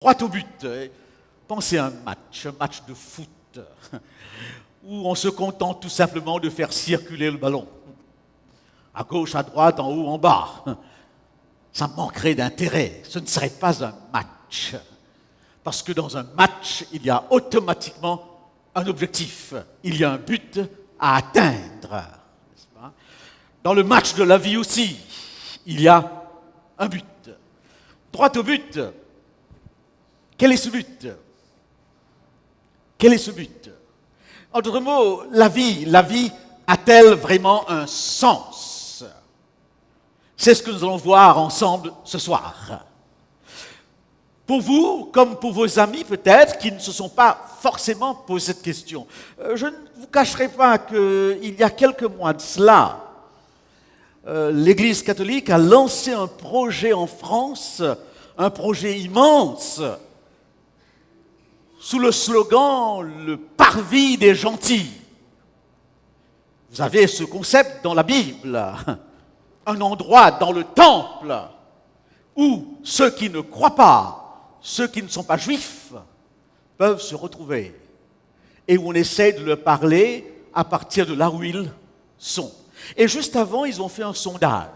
Droit au but. Pensez à un match de foot, où on se contente tout simplement de faire circuler le ballon. À gauche, à droite, en haut, en bas. Ça manquerait d'intérêt. Ce ne serait pas un match. Parce que dans un match, il y a automatiquement un objectif. Il y a un but à atteindre. N'est-ce pas? Dans le match de la vie aussi, il y a un but. Droit au but. Quel est ce but? Quel est ce but? En d'autres mots, la vie a-t-elle vraiment un sens? C'est ce que nous allons voir ensemble ce soir. Pour vous, comme pour vos amis peut-être, qui ne se sont pas forcément posé cette question, je ne vous cacherai pas qu'il y a quelques mois de cela, l'Église catholique a lancé un projet en France, un projet immense, sous le slogan « Le parvis des gentils ». Vous avez ce concept dans la Bible, un endroit dans le temple où ceux qui ne croient pas, ceux qui ne sont pas juifs, peuvent se retrouver et où on essaie de leur parler à partir de là où ils sont. Et juste avant, ils ont fait un sondage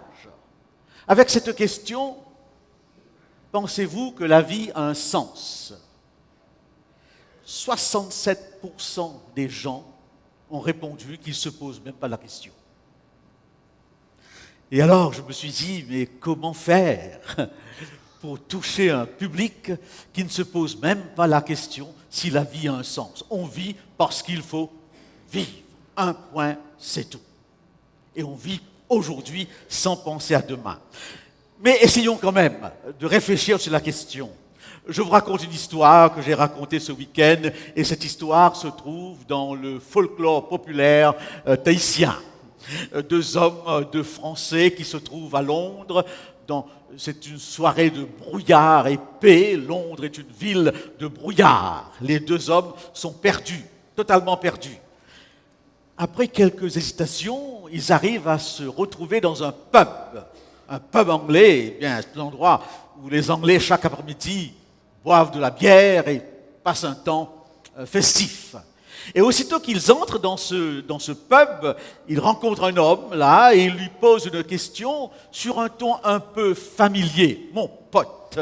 avec cette question: pensez-vous que la vie a un sens? 67% des gens ont répondu qu'ils ne se posent même pas la question. Et alors, je me suis dit, mais comment faire pour toucher un public qui ne se pose même pas la question si la vie a un sens? On vit parce qu'il faut vivre. Un point, c'est tout. Et on vit aujourd'hui sans penser à demain. Mais essayons quand même de réfléchir sur la question. Je vous raconte une histoire que j'ai racontée ce week-end, et cette histoire se trouve dans le folklore populaire tahitien. Deux hommes, deux Français qui se trouvent à Londres. C'est une soirée de brouillard épais. Londres est une ville de brouillard. Les deux hommes sont perdus, totalement perdus. Après quelques hésitations, ils arrivent à se retrouver dans un pub anglais. Eh bien, c'est l'endroit où les Anglais, chaque après-midi, boivent de la bière et passent un temps festif. Et aussitôt qu'ils entrent dans ce pub, ils rencontrent un homme là et il lui pose une question sur un ton un peu familier. « Mon pote,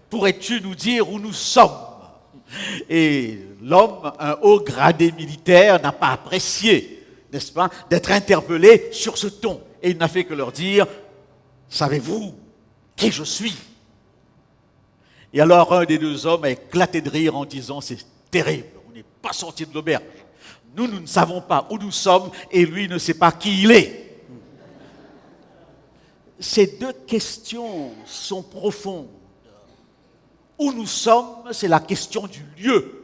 pourrais-tu nous dire où nous sommes ?» Et l'homme, un haut gradé militaire, n'a pas apprécié, n'est-ce pas, d'être interpellé sur ce ton. Et il n'a fait que leur dire: « Savez-vous qui je suis ?» Et alors un des deux hommes a éclaté de rire en disant: « C'est terrible, on n'est pas sorti de l'auberge. Nous ne savons pas où nous sommes et lui ne sait pas qui il est. » Ces deux questions sont profondes. Où nous sommes, c'est la question du lieu.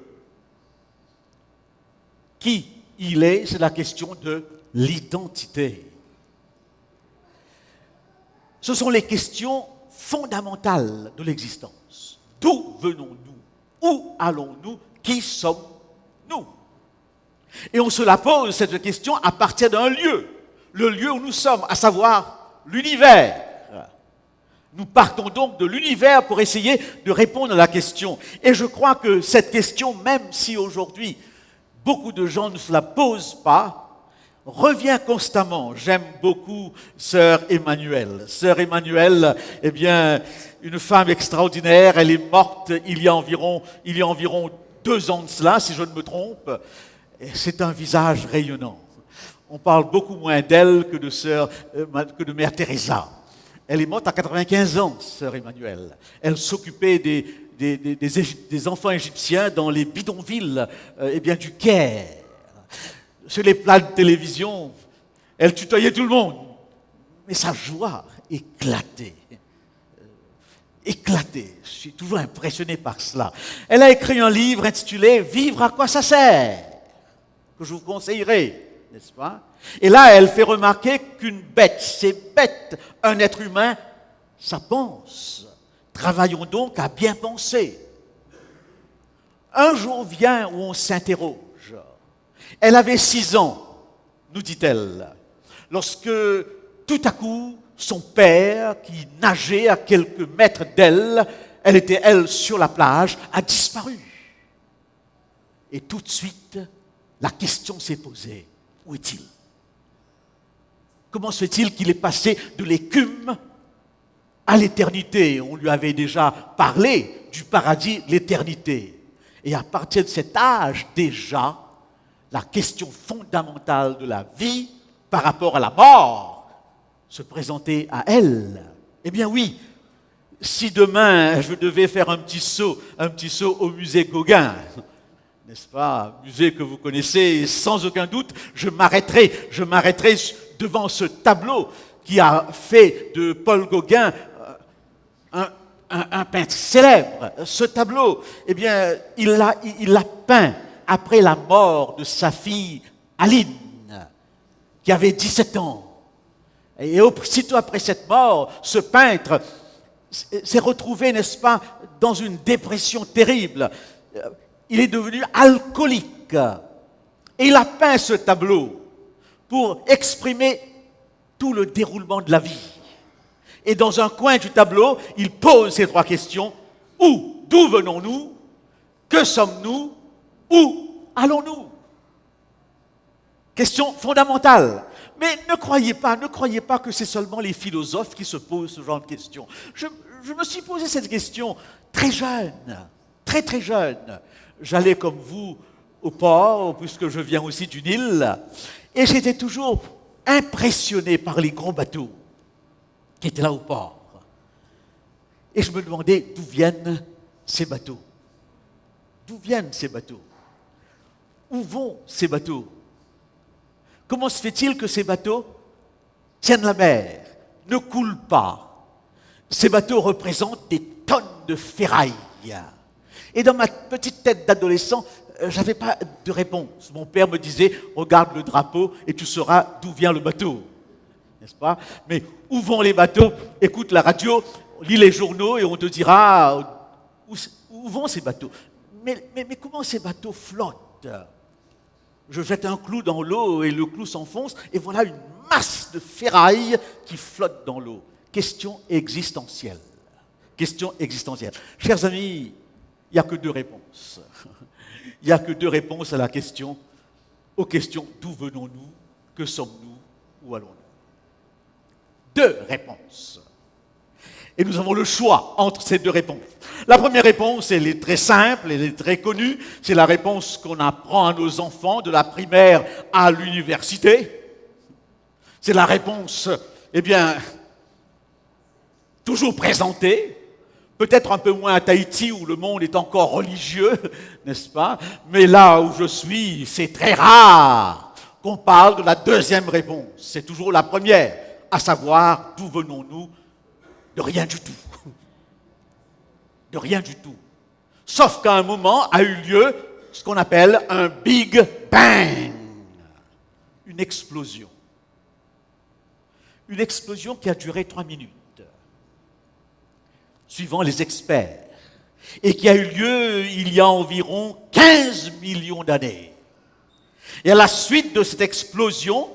Qui il est, c'est la question de l'identité. Ce sont les questions fondamentales de l'existence. D'où venons-nous? Où allons-nous? Qui sommes-nous? Et on se la pose, cette question, à partir d'un lieu. Le lieu où nous sommes, à savoir l'univers. Nous partons donc de l'univers pour essayer de répondre à la question. Et je crois que cette question, même si aujourd'hui beaucoup de gens ne se la posent pas, revient constamment. J'aime beaucoup Sœur Emmanuelle. Sœur Emmanuelle, eh bien, une femme extraordinaire. Elle est morte il y a environ 2 ans de cela, si je ne me trompe. Et c'est un visage rayonnant. On parle beaucoup moins d'elle que de Mère Teresa. Elle est morte à 95 ans, Sœur Emmanuelle. Elle s'occupait des enfants égyptiens dans les bidonvilles du Caire. Sur les plats de télévision, elle tutoyait tout le monde. Mais sa joie éclatait. Éclatait. Je suis toujours impressionné par cela. Elle a écrit un livre intitulé « Vivre, à quoi ça sert ?» que je vous conseillerais, n'est-ce pas? Et là, elle fait remarquer qu'une bête, c'est bête. Un être humain, ça pense. Travaillons donc à bien penser. Un jour vient où on s'interroge. Elle avait 6 ans, nous dit-elle, lorsque tout à coup, son père, qui nageait à quelques mètres d'elle, elle était, elle, sur la plage, a disparu. Et tout de suite, la question s'est posée. Où est-il? Comment se fait-il qu'il est passé de l'écume à l'éternité? On lui avait déjà parlé du paradis, l'éternité. Et à partir de cet âge, déjà, la question fondamentale de la vie par rapport à la mort se présentait à elle. Eh bien oui, si demain je devais faire un petit saut au musée Gauguin, n'est-ce pas, musée que vous connaissez, sans aucun doute, je m'arrêterai devant ce tableau qui a fait de Paul Gauguin un peintre célèbre. Ce tableau, eh bien, il l'a peint après la mort de sa fille Aline, qui avait 17 ans. Et aussitôt après cette mort, ce peintre s'est retrouvé, n'est-ce pas, dans une dépression terrible. Il est devenu alcoolique. Et il a peint ce tableau pour exprimer tout le déroulement de la vie. Et dans un coin du tableau, il pose ces trois questions. D'où venons-nous? Que sommes-nous? Où allons-nous? Question fondamentale. Mais ne croyez pas que c'est seulement les philosophes qui se posent ce genre de questions. Je me suis posé cette question très jeune, très jeune. J'allais comme vous au port, puisque je viens aussi d'une île, et j'étais toujours impressionné par les gros bateaux qui étaient là au port. Et je me demandais d'où viennent ces bateaux. D'où viennent ces bateaux? Où vont ces bateaux? Comment se fait-il que ces bateaux tiennent la mer, ne coulent pas? Ces bateaux représentent des tonnes de ferraille. Et dans ma petite tête d'adolescent, je n'avais pas de réponse. Mon père me disait, regarde le drapeau et tu sauras d'où vient le bateau. N'est-ce pas? Mais où vont les bateaux? Écoute la radio, lis les journaux et on te dira où vont ces bateaux. Mais comment ces bateaux flottent? Je jette un clou dans l'eau et le clou s'enfonce et voilà une masse de ferraille qui flotte dans l'eau. Question existentielle. Question existentielle. Chers amis, il n'y a que deux réponses. Il n'y a que deux réponses à la question, aux questions d'où venons-nous, que sommes-nous, où allons-nous? Deux réponses. Et nous avons le choix entre ces deux réponses. La première réponse, elle est très simple, elle est très connue. C'est la réponse qu'on apprend à nos enfants de la primaire à l'université. C'est la réponse, eh bien, toujours présentée. Peut-être un peu moins à Tahiti où le monde est encore religieux, n'est-ce pas? Mais là où je suis, c'est très rare qu'on parle de la deuxième réponse. C'est toujours la première, à savoir d'où venons-nous? De rien du tout. De rien du tout. Sauf qu'à un moment a eu lieu ce qu'on appelle un Big Bang. Une explosion. Une explosion qui a duré 3 minutes, suivant les experts, et qui a eu lieu il y a environ 15 millions d'années. Et à la suite de cette explosion,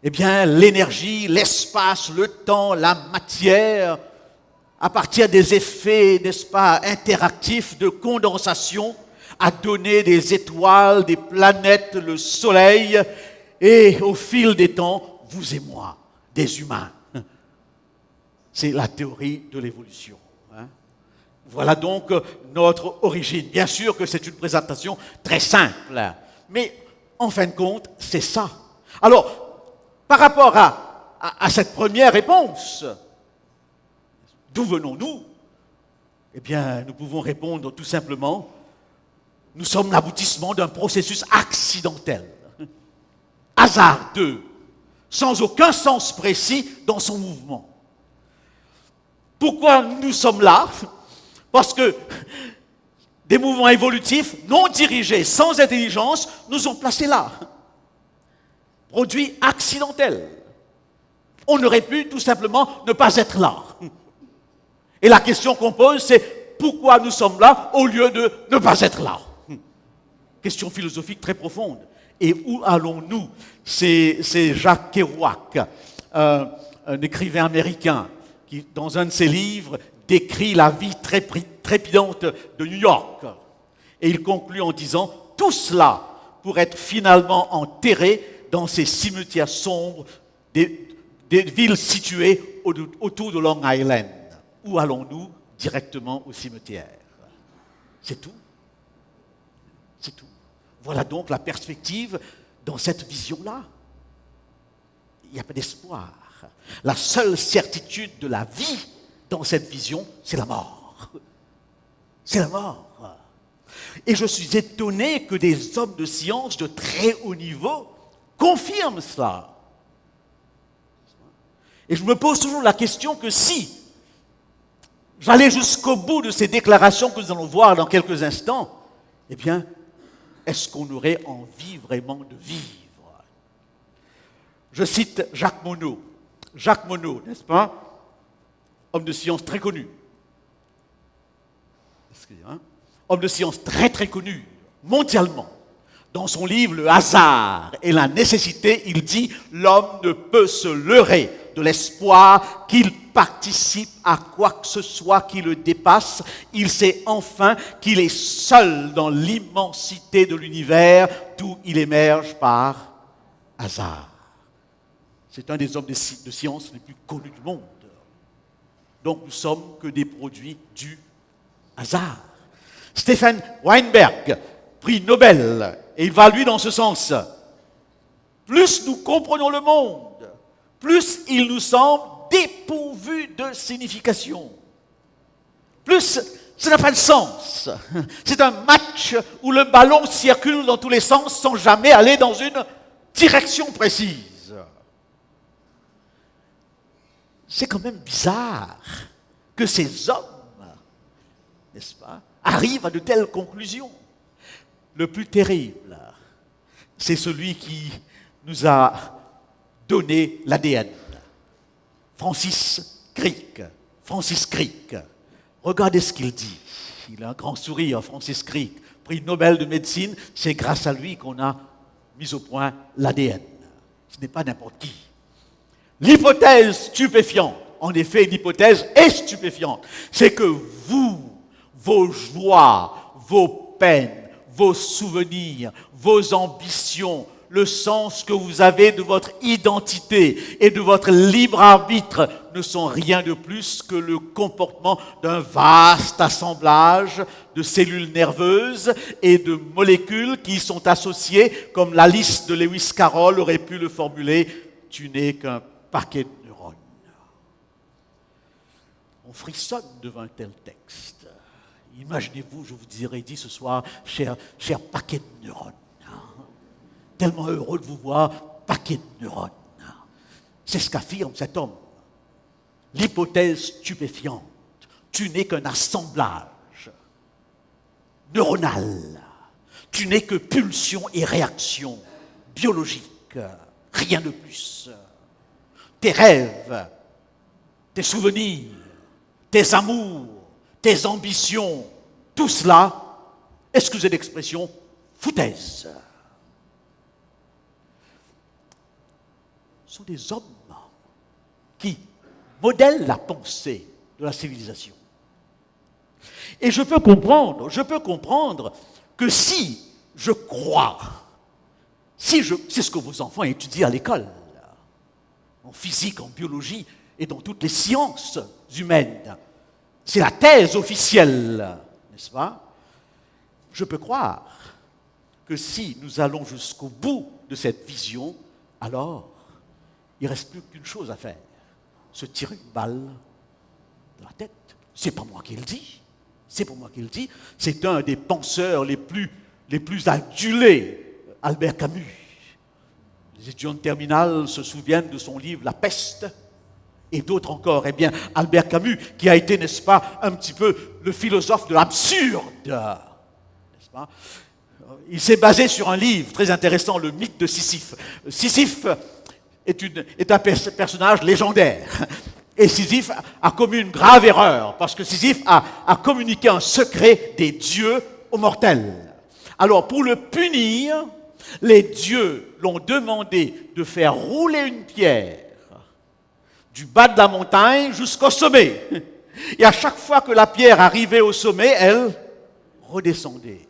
eh bien, l'énergie, l'espace, le temps, la matière, à partir des effets, n'est-ce pas, interactifs de condensation, a donné des étoiles, des planètes, le soleil, et au fil des temps, vous et moi, des humains. C'est la théorie de l'évolution. Voilà donc notre origine. Bien sûr que c'est une présentation très simple, mais en fin de compte, c'est ça. Alors, par rapport à cette première réponse, d'où venons-nous? Eh bien, nous pouvons répondre tout simplement, nous sommes l'aboutissement d'un processus accidentel, hasardeux, sans aucun sens précis dans son mouvement. Pourquoi nous sommes là? Parce que des mouvements évolutifs non dirigés, sans intelligence, nous ont placés là. Produit accidentel. On aurait pu tout simplement ne pas être là. Et la question qu'on pose, c'est pourquoi nous sommes là au lieu de ne pas être là? Question philosophique très profonde. Et où allons-nous? C'est Jacques Kerouac, un écrivain américain, qui, dans un de ses livres, décrit la vie trépidante de New York. Et il conclut en disant « Tout cela pour être finalement enterré dans ces cimetières sombres des villes situées autour de Long Island. Où allons-nous? Directement au cimetière. » C'est tout. C'est tout. Voilà donc la perspective dans cette vision-là. Il n'y a pas d'espoir. La seule certitude de la vie dans cette vision, c'est la mort. C'est la mort. Et je suis étonné que des hommes de science de très haut niveau confirment cela. Et je me pose toujours la question que si j'allais jusqu'au bout de ces déclarations que nous allons voir dans quelques instants, eh bien, est-ce qu'on aurait envie vraiment de vivre? Je cite Jacques Monod. Jacques Monod, n'est-ce pas? Homme de science très connu. Excusez-moi. Homme de science très très connu, mondialement. Dans son livre « Le hasard et la nécessité », il dit « L'homme ne peut se leurrer de l'espoir qu'il participe à quoi que ce soit qui le dépasse. Il sait enfin qu'il est seul dans l'immensité de l'univers d'où il émerge par hasard. » C'est un des hommes de science les plus connus du monde. Donc nous ne sommes que des produits du hasard. Stephen Weinberg, prix Nobel, et il va lui dans ce sens. Plus nous comprenons le monde, plus il nous semble dépourvu de signification. Plus ça n'a pas de sens. C'est un match où le ballon circule dans tous les sens sans jamais aller dans une direction précise. C'est quand même bizarre que ces hommes, n'est-ce pas, arrivent à de telles conclusions. Le plus terrible, c'est celui qui nous a donné l'ADN. Francis Crick. Francis Crick. Regardez ce qu'il dit. Il a un grand sourire, Francis Crick. Prix Nobel de médecine, c'est grâce à lui qu'on a mis au point l'ADN. Ce n'est pas n'importe qui. L'hypothèse stupéfiante, en effet, l'hypothèse est stupéfiante, c'est que vous, vos joies, vos peines, vos souvenirs, vos ambitions, le sens que vous avez de votre identité et de votre libre arbitre ne sont rien de plus que le comportement d'un vaste assemblage de cellules nerveuses et de molécules qui y sont associées, comme la liste de Lewis Carroll aurait pu le formuler, tu n'es qu'un paquet de neurones. On frissonne devant un tel texte. Imaginez-vous, je vous aurais dit ce soir, cher paquet de neurones. Tellement heureux de vous voir, paquet de neurones. C'est ce qu'affirme cet homme. L'hypothèse stupéfiante. Tu n'es qu'un assemblage neuronal. Tu n'es que pulsion et réaction biologique. Rien de plus. Tes rêves, tes souvenirs, tes amours, tes ambitions, tout cela, excusez l'expression, foutaise. Ce sont des hommes qui modèlent la pensée de la civilisation. Et je peux comprendre que si je crois, c'est ce que vos enfants étudient à l'école, en physique, en biologie et dans toutes les sciences humaines, c'est la thèse officielle, n'est-ce pas? Je peux croire que si nous allons jusqu'au bout de cette vision, alors il ne reste plus qu'une chose à faire, se tirer une balle dans la tête. C'est pas moi qui le dis, c'est pas moi qui le dis, c'est un des penseurs les plus adulés, Albert Camus. Les étudiants de terminale se souviennent de son livre « La peste ». Et d'autres encore, eh bien, Albert Camus, qui a été, n'est-ce pas, un petit peu le philosophe de l'absurde, n'est-ce pas? Il s'est basé sur un livre très intéressant, Le mythe de Sisyphe. Sisyphe est un personnage légendaire. Et Sisyphe a commis une grave erreur, parce que Sisyphe a communiqué un secret des dieux aux mortels. Alors, pour le punir, les dieux l'ont demandé de faire rouler une pierre du bas de la montagne jusqu'au sommet. Et à chaque fois que la pierre arrivait au sommet, elle redescendait.